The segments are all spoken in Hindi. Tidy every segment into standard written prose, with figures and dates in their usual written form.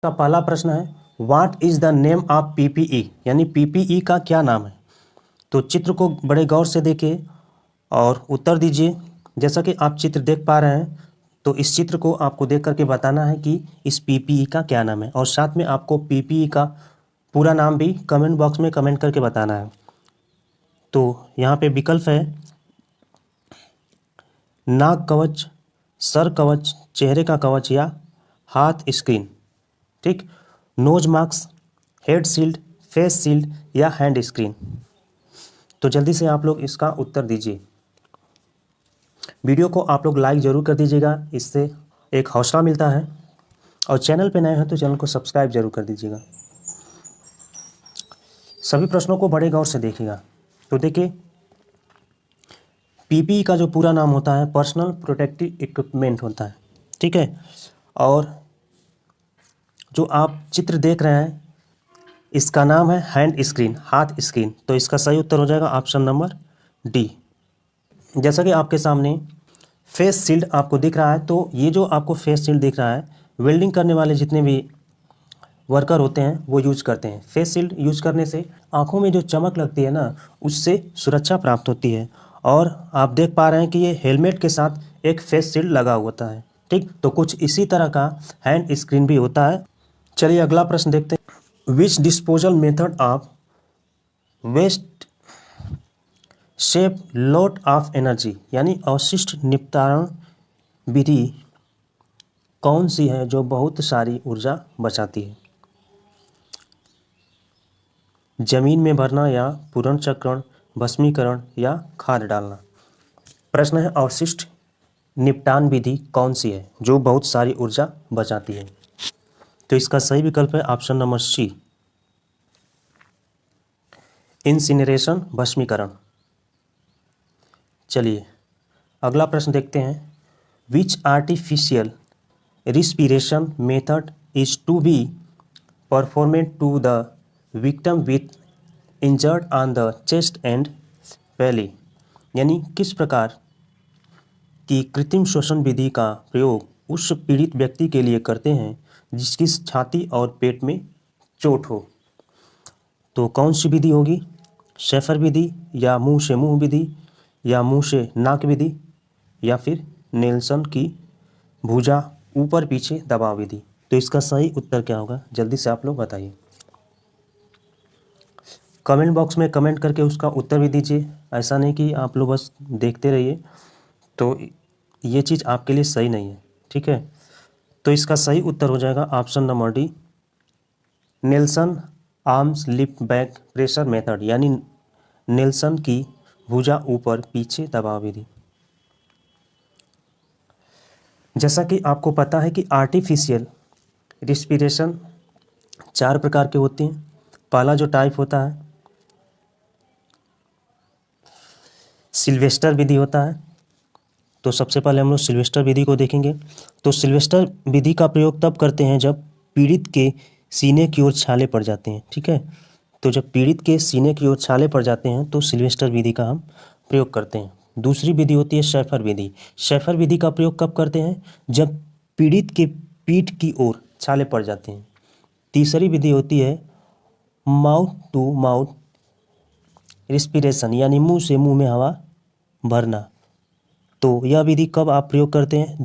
का पहला प्रश्न है what is the name of PPE, यानी पीपीई का क्या नाम है। तो चित्र को बड़े गौर से देखिए और उत्तर दीजिए। जैसा कि आप चित्र देख पा रहे हैं, तो इस चित्र को आपको देख करके बताना है कि इस पीपीई का क्या नाम है, और साथ में आपको पीपीई का पूरा नाम भी कमेंट बॉक्स में कमेंट करके बताना है। तो यहाँ पे विकल्प है नाक कवच, सर कवच, चेहरे का कवच या हाथ स्क्रीन। ठीक, nose mask, head shield, face shield या हैंड स्क्रीन। तो जल्दी से आप लोग इसका उत्तर दीजिए। वीडियो को आप लोग लाइक ज़रूर कर दीजिएगा, इससे एक हौसला मिलता है, और चैनल पे नए हैं तो चैनल को सब्सक्राइब जरूर कर दीजिएगा। सभी प्रश्नों को बड़े गौर से देखिएगा। तो देखिए, पीपीई का जो पूरा नाम होता है पर्सनल प्रोटेक्टिव इक्विपमेंट होता है। ठीक है, और जो आप चित्र देख रहे हैं इसका नाम है हैंड स्क्रीन, हाथ स्क्रीन। तो इसका सही उत्तर हो जाएगा ऑप्शन नंबर डी। जैसा कि आपके सामने फेस शील्ड आपको दिख रहा है, तो ये जो आपको फेस शील्ड दिख रहा है वेल्डिंग करने वाले जितने भी वर्कर होते हैं वो यूज करते हैं। फेस शील्ड यूज करने से आंखों में जो चमक लगती है ना, उससे सुरक्षा प्राप्त होती है। और आप देख पा रहे हैं कि ये हेलमेट के साथ एक फेस शील्ड लगा होता है। ठीक, तो कुछ इसी तरह का हैंड स्क्रीन भी होता है। चलिए अगला प्रश्न देखते हैं। Which disposal method of waste save lot of energy, यानी अवशिष्ट निपटान विधि कौन सी है जो बहुत सारी ऊर्जा बचाती है। जमीन में भरना या पुनर्चक्रण, भस्मीकरण या खाद डालना। प्रश्न है अवशिष्ट निपटान विधि कौन सी है जो बहुत सारी ऊर्जा बचाती है। तो इसका सही विकल्प है ऑप्शन नंबर सी, इंसिनरेशन, भस्मीकरण। चलिए अगला प्रश्न देखते हैं। Which artificial respiration method is to be performed to the victim with injured on the chest and belly, यानी किस प्रकार की कृत्रिम श्वसन विधि का प्रयोग उस पीड़ित व्यक्ति के लिए करते हैं जिसकी छाती और पेट में चोट हो। तो कौन सी विधि होगी, शेफर विधि या मुंह से मुंह विधि या मुंह से नाक विधि या फिर नेल्सन की भुजा ऊपर पीछे दबाव विधि। तो इसका सही उत्तर क्या होगा, जल्दी से आप लोग बताइए। कमेंट बॉक्स में कमेंट करके उसका उत्तर भी दीजिए, ऐसा नहीं कि आप लोग बस देखते रहिए, तो ये चीज़ आपके लिए सही नहीं है। ठीक है, तो इसका सही उत्तर हो जाएगा option number D, Nelson arms lift back pressure method, यानी नेल्सन की भुजा ऊपर पीछे दबाव विधि। जैसा कि आपको पता है कि आर्टिफिशियल रिस्पिरेशन 4 प्रकार के होते हैं। पहला जो टाइप होता है सिल्वेस्टर विधि होता है। तो सबसे पहले हम लोग सिल्वेस्टर विधि को देखेंगे। तो सिल्वेस्टर विधि का प्रयोग तब करते हैं जब पीड़ित के सीने की ओर छाले पड़ जाते हैं। ठीक है, तो जब पीड़ित के सीने की ओर छाले पड़ जाते हैं तो सिल्वेस्टर विधि का हम प्रयोग करते हैं। दूसरी विधि होती है शेफर विधि। शेफर विधि का प्रयोग कब करते हैं, जब पीड़ित के पीठ की ओर छाले पड़ जाते हैं। तीसरी विधि होती है माउथ टू माउथ रिस्पिरेशन, यानी मुंह से मुंह में हवा भरना। तो यह विधि कब आप प्रयोग करते हैं,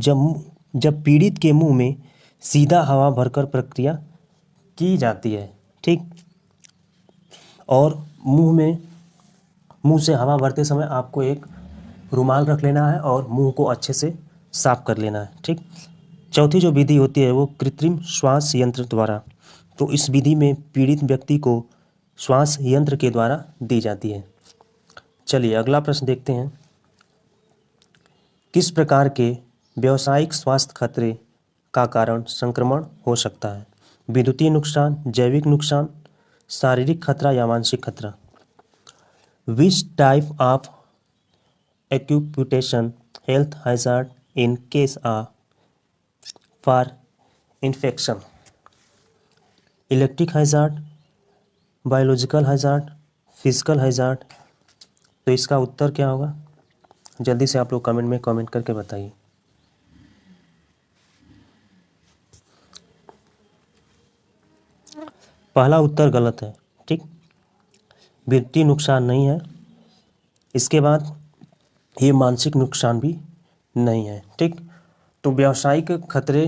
जब पीड़ित के मुंह में सीधा हवा भरकर प्रक्रिया की जाती है। ठीक, और मुंह से हवा भरते समय आपको एक रुमाल रख लेना है और मुंह को अच्छे से साफ कर लेना है। ठीक, चौथी जो विधि होती है वो कृत्रिम श्वास यंत्र द्वारा। तो इस विधि में पीड़ित व्यक्ति को श्वास यंत्र के द्वारा दी जाती है। चलिए अगला प्रश्न देखते हैं। किस प्रकार के व्यावसायिक स्वास्थ्य खतरे का कारण संक्रमण हो सकता है, विद्युतीय नुकसान, जैविक नुकसान, शारीरिक खतरा या मानसिक खतरा। Which type of occupational health hazard in case for infection, electric hazard, biological hazard, physical hazard. तो इसका उत्तर क्या होगा, जल्दी से आप लोग कमेंट में कमेंट करके बताइए। पहला उत्तर गलत है। ठीक, वित्तीय नुकसान नहीं है। इसके बाद ये मानसिक नुकसान भी नहीं है। ठीक, तो व्यावसायिक खतरे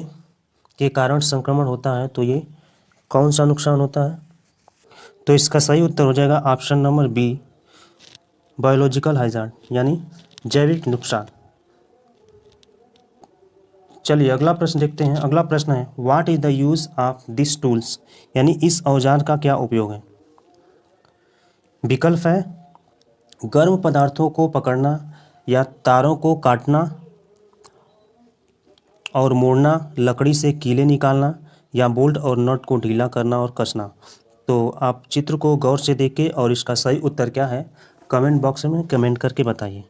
के कारण संक्रमण होता है तो ये कौन सा नुकसान होता है? तो इसका सही उत्तर हो जाएगा option number B, biological hazard, यानी जैविक नुकसान। चलिए अगला प्रश्न देखते हैं। अगला प्रश्न है what is the use of this tools, यानी इस औजार का क्या उपयोग है? विकल्प है गर्म पदार्थों को पकड़ना, या तारों को काटना और मोड़ना, लकड़ी से कीले निकालना, या बोल्ट और नट को ढीला करना और कसना। तो आप चित्र को गौर से देखें और इसका सही उत्तर क्या है कमेंट बॉक्स में कमेंट करके बताइए।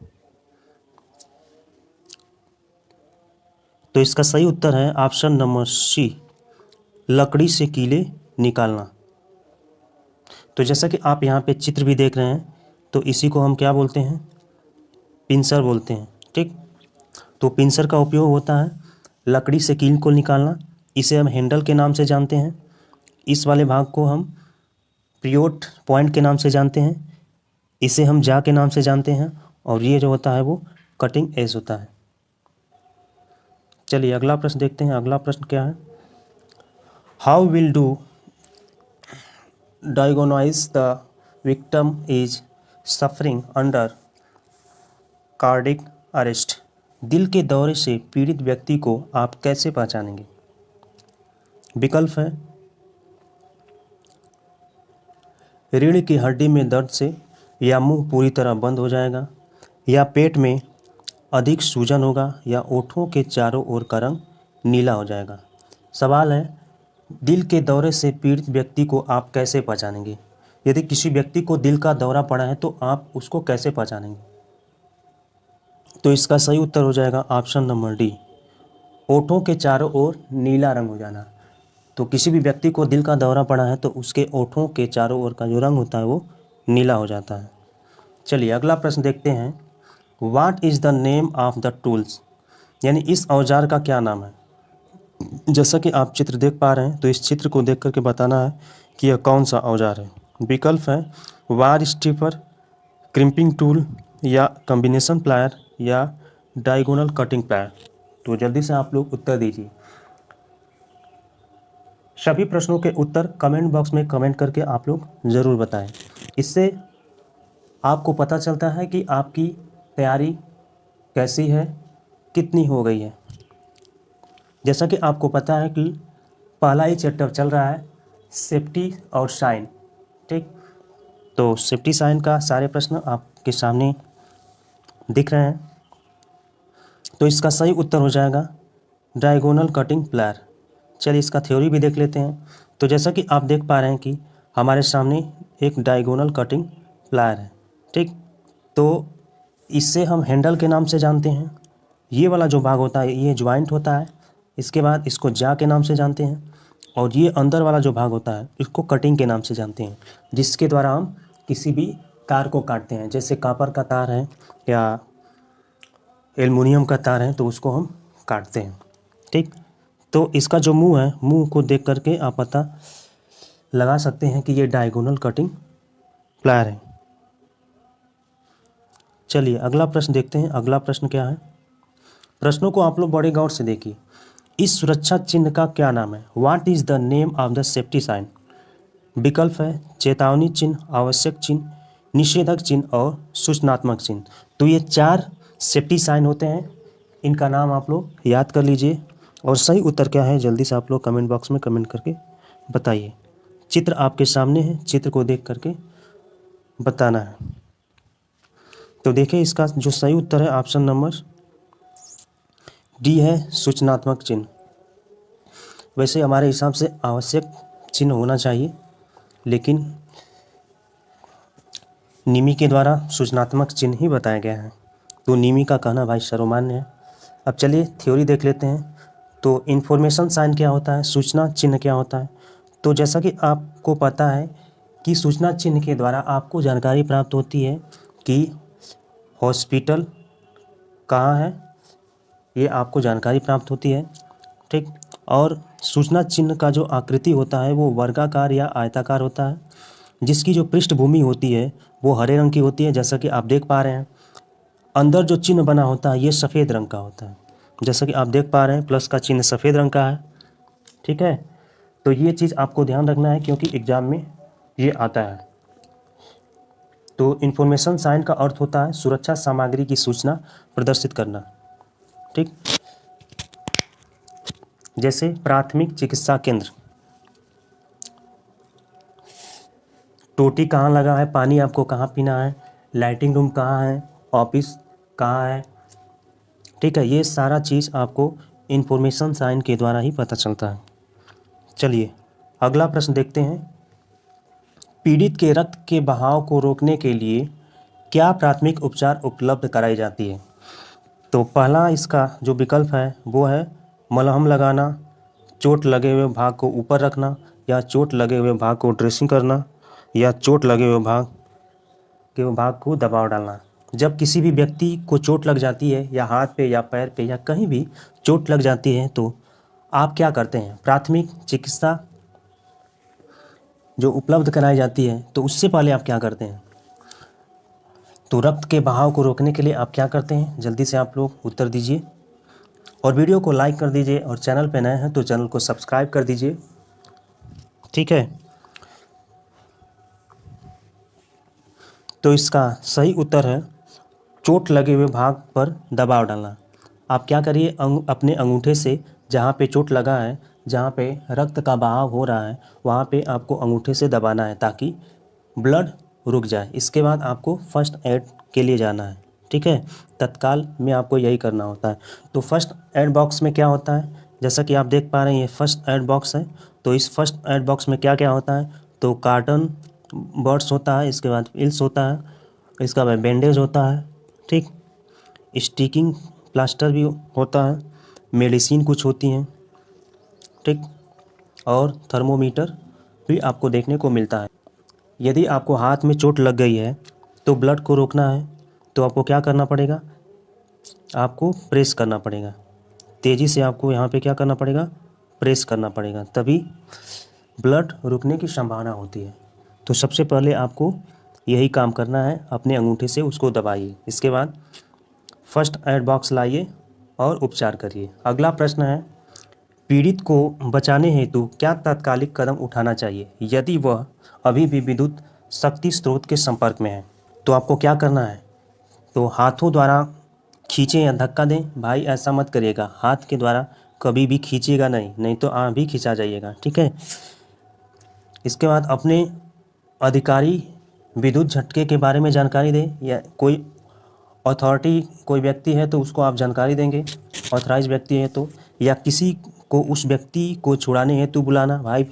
तो इसका सही उत्तर है ऑप्शन नंबर सी, लकड़ी से कीले निकालना। तो जैसा कि आप यहाँ पे चित्र भी देख रहे हैं, तो इसी को हम क्या बोलते हैं? पिंसर बोलते हैं। ठीक, तो पिंसर का उपयोग होता है लकड़ी से कील को निकालना। इसे हम हैंडल के नाम से जानते हैं। इस वाले भाग को हम पिवोट पॉइंट के नाम से जानते हैं। इसे हम जा के नाम से जानते हैं, और ये जो होता है वो कटिंग एज होता है। चलिए अगला प्रश्न देखते हैं। अगला प्रश्न क्या है? How will do diagnose the victim is suffering under cardiac arrest, दिल के दौरे से पीड़ित व्यक्ति को आप कैसे पहचानेंगे? विकल्प है रीढ़ की हड्डी में दर्द से, या मुंह पूरी तरह बंद हो जाएगा, या पेट में अधिक सूजन होगा, या ओठों के चारों ओर का रंग नीला हो जाएगा। सवाल है दिल के दौरे से पीड़ित व्यक्ति को आप कैसे पहचानेंगे? यदि किसी व्यक्ति को दिल का दौरा पड़ा है तो आप उसको कैसे पहचानेंगे? तो इसका सही उत्तर हो जाएगा ऑप्शन नंबर डी, ओठों के चारों ओर नीला रंग हो जाना। तो किसी भी व्यक्ति को दिल का दौरा पड़ा है तो उसके ओठों के चारों ओर का जो रंग होता है वो नीला हो जाता है। चलिए अगला प्रश्न देखते हैं। What is the name of the tools, यानी इस औजार का क्या नाम है? जैसा कि आप चित्र देख पा रहे हैं, तो इस चित्र को देख करके बताना है कि यह कौन सा औजार है। विकल्प है वार स्ट्रिपर, क्रिम्पिंग टूल, या कॉम्बिनेशन प्लायर, या डायगोनल कटिंग प्लायर। तो जल्दी से आप लोग उत्तर दीजिए। सभी प्रश्नों के उत्तर कमेंट बॉक्स में कमेंट करके आप लोग ज़रूर बताएं। इससे आपको पता चलता है कि आपकी तैयारी कैसी है, कितनी हो गई है। जैसा कि आपको पता है कि पहला ही चैप्टर चल रहा है सेफ्टी और साइन। ठीक, तो सेफ्टी साइन का सारे प्रश्न आपके सामने दिख रहे हैं। तो इसका सही उत्तर हो जाएगा डायगोनल कटिंग प्लायर। चलिए इसका थ्योरी भी देख लेते हैं। तो जैसा कि आप देख पा रहे हैं कि हमारे सामने एक डायगोनल कटिंग प्लायर है। ठीक, तो इससे हम हैंडल के नाम से जानते हैं। ये वाला जो भाग होता है ये ज्वाइंट होता है। इसके बाद इसको जा के नाम से जानते हैं, और ये अंदर वाला जो भाग होता है इसको कटिंग के नाम से जानते हैं, जिसके द्वारा हम किसी भी तार को काटते हैं। जैसे कॉपर का तार है या एल्युमिनियम का तार है तो उसको हम काटते हैं। ठीक, तो इसका जो मुंह है, मुंह को देख करके आप पता लगा सकते हैं कि ये डायगोनल कटिंग प्लायर है। चलिए अगला प्रश्न देखते हैं। अगला प्रश्न क्या है? प्रश्नों को आप लोग बड़े गौर से देखिए। इस सुरक्षा चिन्ह का क्या नाम है? What is the name of the safety sign? विकल्प है चेतावनी चिन्ह, आवश्यक चिन्ह, निषेधक चिन्ह और सूचनात्मक चिन्ह। तो ये 4 सेफ्टी साइन होते हैं। इनका नाम आप लोग याद कर लीजिए, और सही उत्तर क्या है जल्दी से आप लोग कमेंट बॉक्स में कमेंट करके बताइए। चित्र आपके सामने है, चित्र को देख करके बताना है। तो देखिए इसका जो सही उत्तर है ऑप्शन नंबर डी है, सूचनात्मक चिन्ह। वैसे हमारे हिसाब से आवश्यक चिन्ह होना चाहिए, लेकिन निमी के द्वारा सूचनात्मक चिन्ह ही बताया गया है। तो निमी का कहना भाई सर्वमान्य है। अब चलिए थ्योरी देख लेते हैं। तो इन्फॉर्मेशन साइन क्या होता है, सूचना चिन्ह क्या होता है? तो जैसा कि आपको पता है कि सूचना चिन्ह के द्वारा आपको जानकारी प्राप्त होती है कि हॉस्पिटल कहाँ है, ये आपको जानकारी प्राप्त होती है। ठीक, और सूचना चिन्ह का जो आकृति होता है वो वर्गाकार या आयताकार होता है, जिसकी जो पृष्ठभूमि होती है वो हरे रंग की होती है, जैसा कि आप देख पा रहे हैं। अंदर जो चिन्ह बना होता है ये सफ़ेद रंग का होता है, जैसा कि आप देख पा रहे हैं प्लस का चिन्ह सफ़ेद रंग का है। ठीक है, तो ये चीज़ आपको ध्यान रखना है क्योंकि एग्ज़ाम में ये आता है। तो इन्फॉर्मेशन साइन का अर्थ होता है सुरक्षा सामग्री की सूचना प्रदर्शित करना। ठीक, जैसे प्राथमिक चिकित्सा केंद्र, टोटी कहाँ लगा है, पानी आपको कहाँ पीना है, लाइटिंग रूम कहाँ है, ऑफिस कहाँ है। ठीक है, ये सारा चीज़ आपको इन्फॉर्मेशन साइन के द्वारा ही पता चलता है। चलिए अगला प्रश्न देखते हैं। पीड़ित के रक्त के बहाव को रोकने के लिए क्या प्राथमिक उपचार उपलब्ध कराई जाती है? तो पहला इसका जो विकल्प है वो है मलहम लगाना, चोट लगे हुए भाग को ऊपर रखना, या चोट लगे हुए भाग को ड्रेसिंग करना, या चोट लगे हुए भाग को दबाव डालना। जब किसी भी व्यक्ति को चोट लग जाती है या हाथ पे या पैर पे या कहीं भी चोट लग जाती है तो आप क्या करते हैं? प्राथमिक चिकित्सा जो उपलब्ध कराई जाती है तो उससे पहले आप क्या करते हैं? तो रक्त के बहाव को रोकने के लिए आप क्या करते हैं? जल्दी से आप लोग उत्तर दीजिए और वीडियो को लाइक कर दीजिए और चैनल पे नए हैं तो चैनल को सब्सक्राइब कर दीजिए। ठीक है, तो इसका सही उत्तर है चोट लगे हुए भाग पर दबाव डालना। आप क्या करिए, अपने अंगूठे से जहाँ पे चोट लगा है, जहाँ पे रक्त का बहाव हो रहा है, वहाँ पे आपको अंगूठे से दबाना है ताकि ब्लड रुक जाए। इसके बाद आपको फर्स्ट एड के लिए जाना है। ठीक है, तत्काल में आपको यही करना होता है। तो फर्स्ट एड बॉक्स में क्या होता है, जैसा कि आप देख पा रहे हैं ये फर्स्ट एड बॉक्स है। तो इस फर्स्ट एड बॉक्स में क्या क्या होता है? तो कार्टन बर्ड्स होता है, इसके बाद पिल्स होता है, इसका बाद बैंडेज होता है। ठीक, स्टिकिंग प्लास्टर भी होता है, मेडिसिन कुछ होती हैं। ठीक, और थर्मोमीटर भी आपको देखने को मिलता है। यदि आपको हाथ में चोट लग गई है तो ब्लड को रोकना है तो आपको क्या करना पड़ेगा? आपको प्रेस करना पड़ेगा, तेज़ी से आपको यहाँ पे क्या करना पड़ेगा? प्रेस करना पड़ेगा, तभी ब्लड रुकने की संभावना होती है। तो सबसे पहले आपको यही काम करना है, अपने अंगूठे से उसको दबाइए। इसके बाद फर्स्ट एड बॉक्स लाइए और उपचार करिए। अगला प्रश्न है, पीड़ित को बचाने हेतु क्या तात्कालिक कदम उठाना चाहिए यदि वह अभी भी विद्युत शक्ति स्रोत के संपर्क में है? तो आपको क्या करना है? तो हाथों द्वारा खींचें या धक्का दें। भाई ऐसा मत करिएगा, हाथ के द्वारा कभी भी खींचिएगा नहीं तो आप भी खींचा जाइएगा। ठीक है, इसके बाद अपने अधिकारी विद्युत झटके के बारे में जानकारी दें, या कोई अथॉरिटी कोई व्यक्ति है तो उसको आप जानकारी देंगे, ऑथराइज व्यक्ति है तो, या किसी को उस व्यक्ति को छुड़ाने हेतु बुलाना। भाई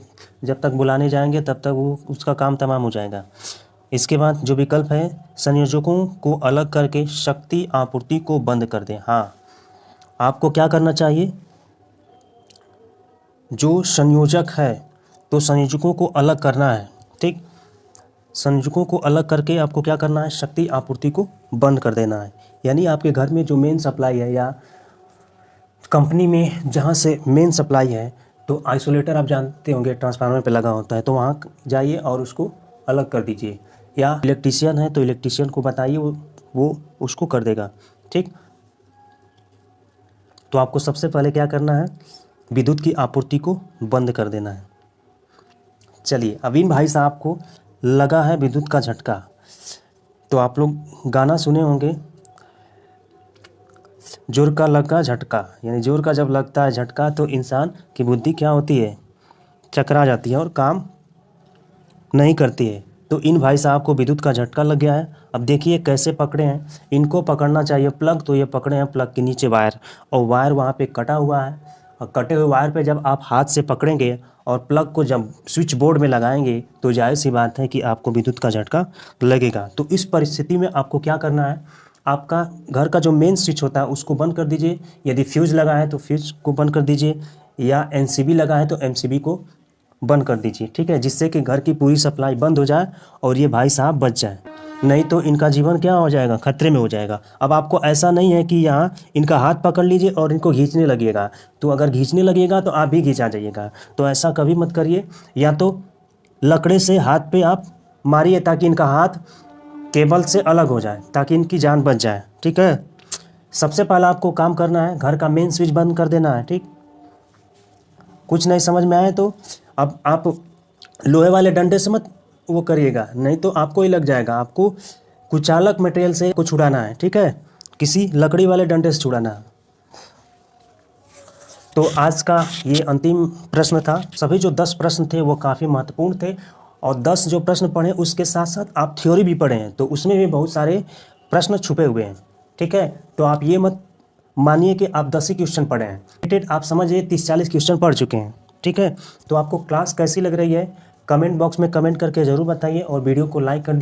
जब तक बुलाने जाएंगे तब तक वो उसका काम तमाम हो जाएगा। इसके बाद जो विकल्प है, संयोजकों को अलग करके शक्ति आपूर्ति को बंद कर दें। हाँ, आपको क्या करना चाहिए? जो संयोजक है तो संयोजकों को अलग करना है। ठीक, संयोजकों को अलग करके आपको क्या करना है? शक्ति आपूर्ति को बंद कर देना है। यानी आपके घर में जो मेन सप्लाई है या कंपनी में जहाँ से मेन सप्लाई है, तो आइसोलेटर आप जानते होंगे ट्रांसफार्मर पे लगा होता है, तो वहाँ जाइए और उसको अलग कर दीजिए। या इलेक्ट्रीशियन है तो इलेक्ट्रीशियन को बताइए, वो उसको कर देगा। ठीक, तो आपको सबसे पहले क्या करना है? विद्युत की आपूर्ति को बंद कर देना है। चलिए, अब इन भाई साहब को लगा है विद्युत का झटका, तो आप लोग गाना सुने होंगे, जोर का लगा झटका, यानी जोर का जब लगता है झटका तो इंसान की बुद्धि क्या होती है? चकरा जाती है और काम नहीं करती है। तो इन भाई साहब को विद्युत का झटका लग गया है। अब देखिए कैसे पकड़े हैं, इनको पकड़ना चाहिए प्लग, तो ये पकड़े हैं प्लग के नीचे वायर, और वायर वहाँ पे कटा हुआ है, और कटे हुए वायर पे जब आप हाथ से पकड़ेंगे और प्लग को जब स्विच बोर्ड में लगाएंगे तो जाहिर सी बात है कि आपको विद्युत का झटका लगेगा। तो इस परिस्थिति में आपको क्या करना है? आपका घर का जो मेन स्विच होता है उसको बंद कर दीजिए। यदि फ्यूज़ लगा है तो फ्यूज़ को बंद कर दीजिए, या एमसीबी लगा है तो एमसीबी को बंद कर दीजिए। ठीक है, जिससे कि घर की पूरी सप्लाई बंद हो जाए और ये भाई साहब बच जाए। नहीं तो इनका जीवन क्या हो जाएगा, खतरे में हो जाएगा। अब आपको ऐसा नहीं है कि यहाँ इनका हाथ पकड़ लीजिए और इनको खींचने लगिएगा, तो अगर खींचने लगिएगा तो आप भी खींचा जाइएगा, तो ऐसा कभी मत करिए। या तो लकड़े से हाथ पे आप मारिए ताकि इनका हाथ केबल से अलग हो जाए, ताकि इनकी जान बच जाए, ठीक है। सबसे पहला आपको काम करना है, घर का मेन स्विच बंद कर देना है, ठीक। कुछ नहीं समझ में आए तो अब आप लोहे वाले डंडे से मत वो करिएगा, नहीं तो आपको ही लग जाएगा। आपको कुचालक मटेरियल से को छुड़ाना है, ठीक है, किसी लकड़ी वाले डंडे से छुड़ाना है। तो आज का ये अंतिम प्रश्न था। सभी जो 10 प्रश्न थे वो काफ़ी महत्वपूर्ण थे, और 10 जो प्रश्न पढ़े उसके साथ साथ आप थ्योरी भी पढ़े हैं, तो उसमें भी बहुत सारे प्रश्न छुपे हुए हैं, ठीक है। तो आप ये मत मानिए कि आप 10 ही क्वेश्चन पढ़े हैं, आप समझिए 30-40 क्वेश्चन पढ़ चुके हैं, ठीक है। तो आपको क्लास कैसी लग रही है कमेंट बॉक्स में कमेंट करके ज़रूर बताइए, और वीडियो को लाइक कर